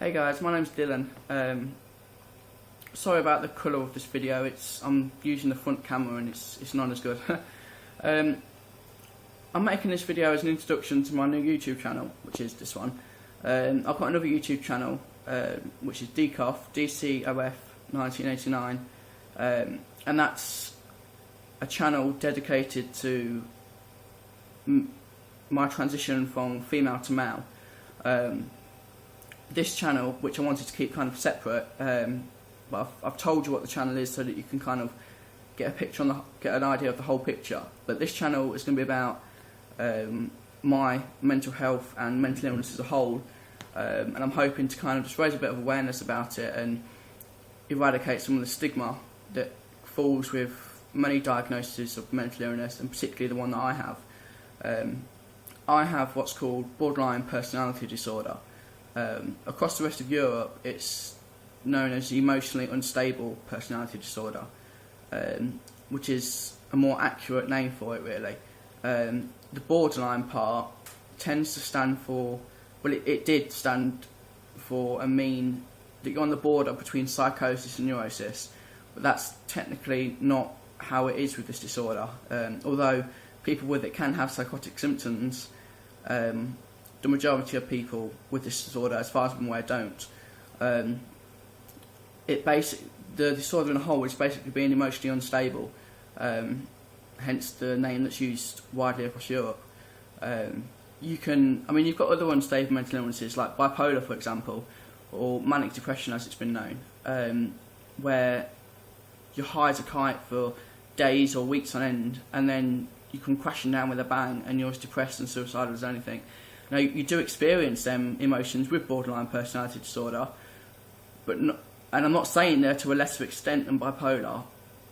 Hey guys, my name's Dylan. Sorry about the colour of this video. I'm using the front camera and it's not as good. I'm making this video as an introduction to my new YouTube channel, which is this one. I've got another YouTube channel, which is DCOF, DCOF 1989, and that's a channel dedicated to my transition from female to male. This channel, which I wanted to keep kind of separate, but I've told you what the channel is so that you can kind of get a picture get an idea of the whole picture. But this channel is going to be about my mental health and mental illness as a whole, and I'm hoping to kind of just raise a bit of awareness about it and eradicate some of the stigma that falls with many diagnoses of mental illness, and particularly the one that I have. I have what's called borderline personality disorder. Across the rest of Europe, it's known as emotionally unstable personality disorder, which is a more accurate name for it, really. The borderline part tends to stand for, well, it did stand for and mean that you're on the border between psychosis and neurosis, but that's technically not how it is with this disorder. Although people with it can have psychotic symptoms, the majority of people with this disorder, as far as I'm aware, don't. The disorder in a whole is basically being emotionally unstable, hence the name that's used widely across Europe. You've got other unstable mental illnesses like bipolar, for example, or manic depression, as it's been known, where you're high as a kite for days or weeks on end, and then you come crashing down with a bang, and you're as depressed and suicidal as anything. Now, you do experience them emotions with borderline personality disorder, and I'm not saying they're to a lesser extent than bipolar,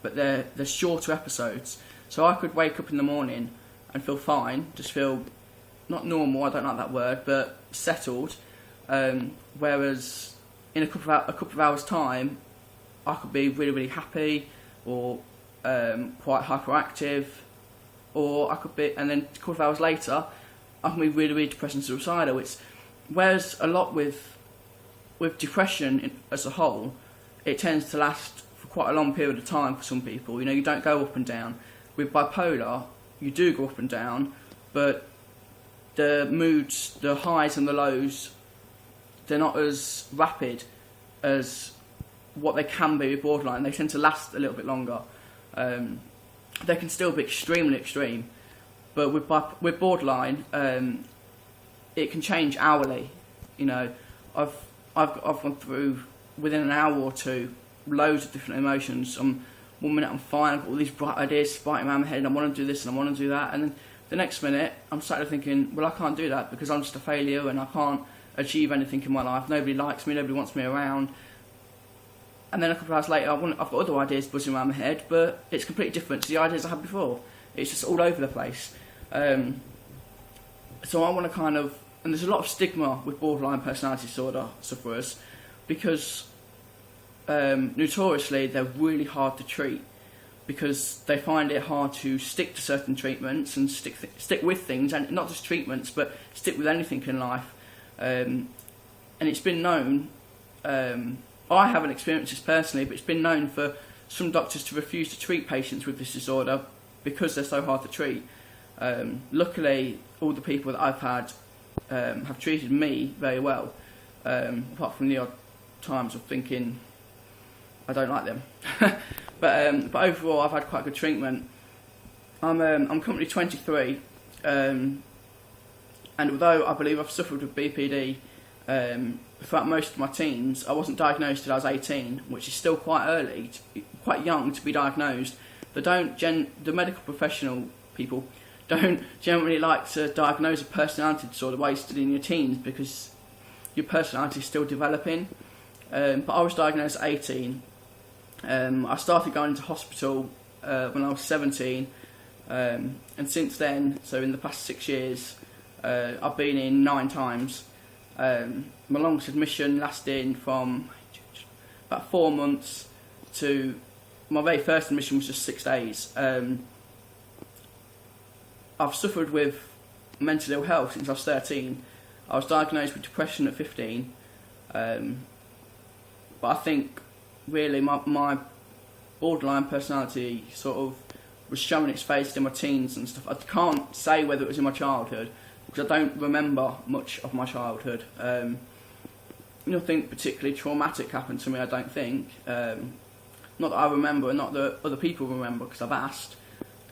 but they're shorter episodes. So I could wake up in the morning and feel fine, just feel not normal, I don't like that word, but settled, whereas in a couple of hours' time, I could be really, really happy, or quite hyperactive, or I could be, and then a couple of hours later, I can be really, really depressed and suicidal. Whereas a lot with depression as a whole, it tends to last for quite a long period of time for some people. You don't go up and down. With bipolar, you do go up and down, but the moods, the highs and the lows, they're not as rapid as what they can be with borderline. They tend to last a little bit longer. They can still be extremely extreme. But with borderline, it can change hourly. I've gone through within an hour or two loads of different emotions. 1 minute I'm fine, I've got all these bright ideas spiting around my head, and I want to do this and I want to do that, and then the next minute I'm started thinking, well, I can't do that because I'm just a failure and I can't achieve anything in my life. Nobody likes me, nobody wants me around. And then a couple of hours later, I've got other ideas buzzing around my head, but it's completely different to the ideas I had before. It's just all over the place. So I want to kind of, and there's a lot of stigma with borderline personality disorder sufferers because notoriously they're really hard to treat because they find it hard to stick to certain treatments and stick with things, and not just treatments but stick with anything in life. And it's been known, I haven't experienced this personally, but it's been known for some doctors to refuse to treat patients with this disorder because they're so hard to treat. Luckily, all the people that I've had have treated me very well, apart from the odd times of thinking I don't like them. but overall, I've had quite good treatment. I'm currently 23, and although I believe I've suffered with BPD throughout most of my teens, I wasn't diagnosed until I was 18, which is still quite early, quite young to be diagnosed. The medical professional people don't generally like to diagnose a personality disorder while you're still in your teens because your personality is still developing. But I was diagnosed at 18. I started going to hospital when I was 17, and since then, so in the past 6 years, I've been in 9 times. My longest admission lasting from about 4 months to my very first admission was just 6 days. I've suffered with mental ill health since I was 13. I was diagnosed with depression at 15. But I think really my borderline personality sort of was showing its face in my teens and stuff. I can't say whether it was in my childhood because I don't remember much of my childhood. Nothing particularly traumatic happened to me, I don't think. Not that I remember, and not that other people remember, because I've asked.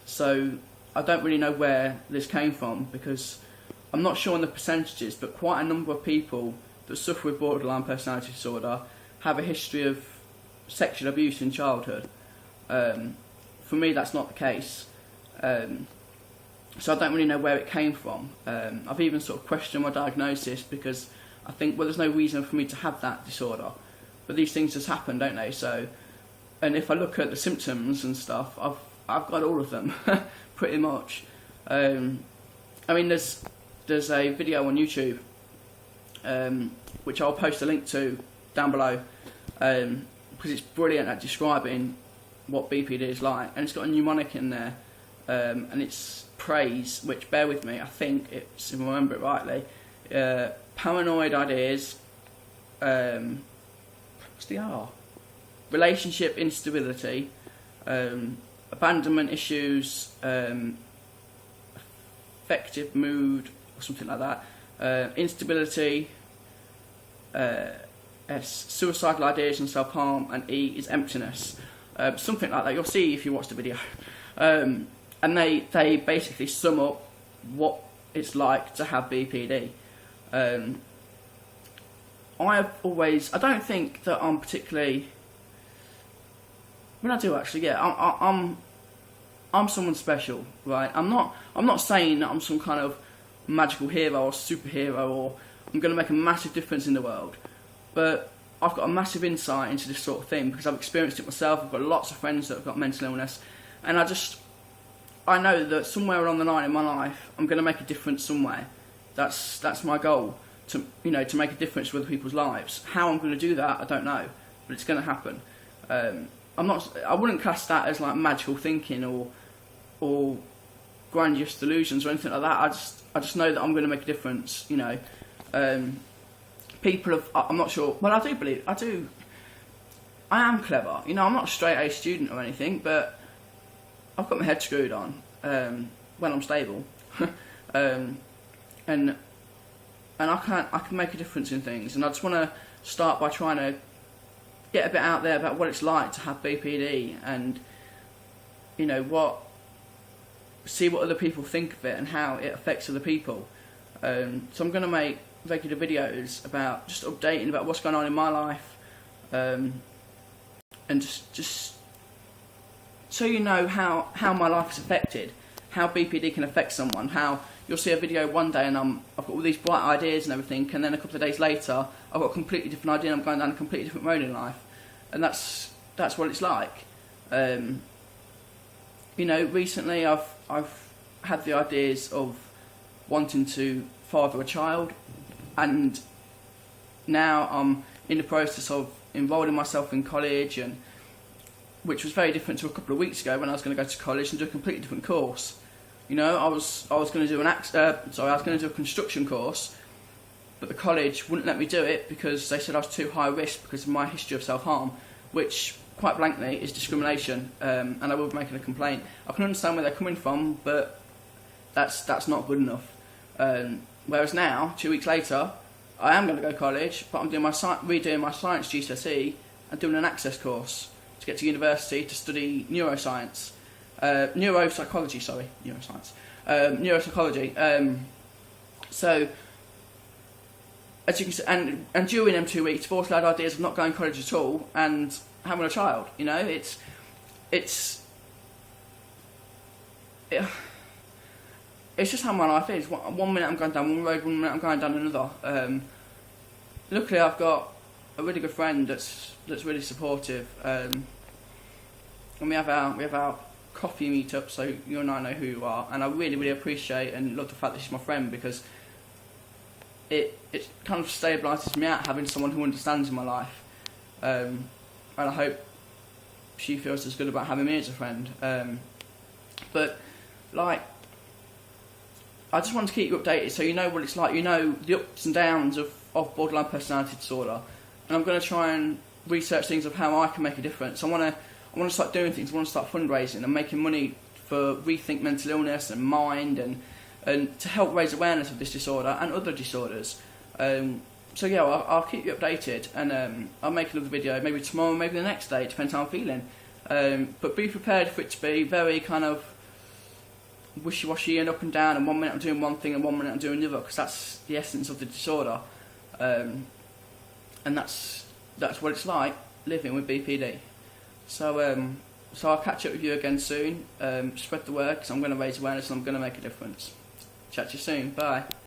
So I don't really know where this came from, because I'm not sure on the percentages, but quite a number of people that suffer with borderline personality disorder have a history of sexual abuse in childhood. For me, that's not the case. So I don't really know where it came from. I've even sort of questioned my diagnosis, because I think, well, there's no reason for me to have that disorder. But these things just happen, don't they? So, and if I look at the symptoms and stuff, I've got all of them, pretty much. I mean, there's a video on YouTube, which I'll post a link to down below, because it's brilliant at describing what BPD is like, and it's got a mnemonic in there, and it's praise, which, bear with me, I think it's, if I remember it rightly, paranoid ideas, what's the R? Relationship instability, abandonment issues, affective mood, or something like that, instability, S, suicidal ideas and self-harm, and E is emptiness. Something like that. You'll see if you watch the video. And they basically sum up what it's like to have BPD. I don't think that I'm particularly, well, I do actually, yeah, I'm someone special, right? I'm not saying that I'm some kind of magical hero or superhero, or I'm going to make a massive difference in the world, but I've got a massive insight into this sort of thing because I've experienced it myself. I've got lots of friends that have got mental illness, and I know that somewhere along the line in my life I'm going to make a difference somewhere. That's my goal, to make a difference with other people's lives. How I'm going to do that, I don't know, but it's going to happen. I wouldn't class that as like magical thinking or grandiose delusions or anything like that. I just know that I'm going to make a difference. People have, I'm not sure. Well, I am clever. I'm not a straight A student or anything, but I've got my head screwed on when I'm stable, and I can make a difference in things. And I just want to start by trying to get a bit out there about what it's like to have BPD, and see what other people think of it and how it affects other people. So I'm going to make regular videos about just updating about what's going on in my life, and just so you know how my life is affected, how BPD can affect someone. How you'll see a video one day and I've got all these bright ideas and everything, and then a couple of days later I've got a completely different idea and I'm going down a completely different road in life, and that's what it's like. Recently I've had the ideas of wanting to father a child, and now I'm in the process of enrolling myself in college, and which was very different to a couple of weeks ago when I was going to go to college and do a completely different course. I was going to do a construction course, but the college wouldn't let me do it because they said I was too high risk because of my history of self-harm, which quite blankly is discrimination, and I will be making a complaint. I can understand where they're coming from, but that's not good enough. Whereas now, 2 weeks later, I am going to go to college, but I'm doing redoing my science GCSE and doing an access course to get to university to study neuroscience. Neuropsychology. So, as you can see, and during them 2 weeks, I've also had ideas of not going to college at all and having a child. It's just how my life is. 1 minute I'm going down one road, 1 minute I'm going down another. Luckily, I've got a really good friend that's really supportive, and we have our coffee meetup, so you and I know who you are, and I really, really appreciate and love the fact that she's my friend, because it kind of stabilises me out having someone who understands my life, and I hope she feels as good about having me as a friend. But I just want to keep you updated so you know what it's like, the ups and downs of of borderline personality disorder, and I'm going to try and research things of how I can make a difference. I want to start doing things. I want to start fundraising and making money for Rethink Mental Illness and Mind, and to help raise awareness of this disorder and other disorders. So yeah, I'll keep you updated, and I'll make another video maybe tomorrow, maybe the next day, depends how I'm feeling. But be prepared for it to be very kind of wishy-washy and up and down, and 1 minute I'm doing one thing and 1 minute I'm doing another, because that's the essence of the disorder, and that's what it's like living with BPD. So I'll catch up with you again soon. Spread the word, because I'm going to raise awareness and I'm going to make a difference. Chat to you soon. Bye.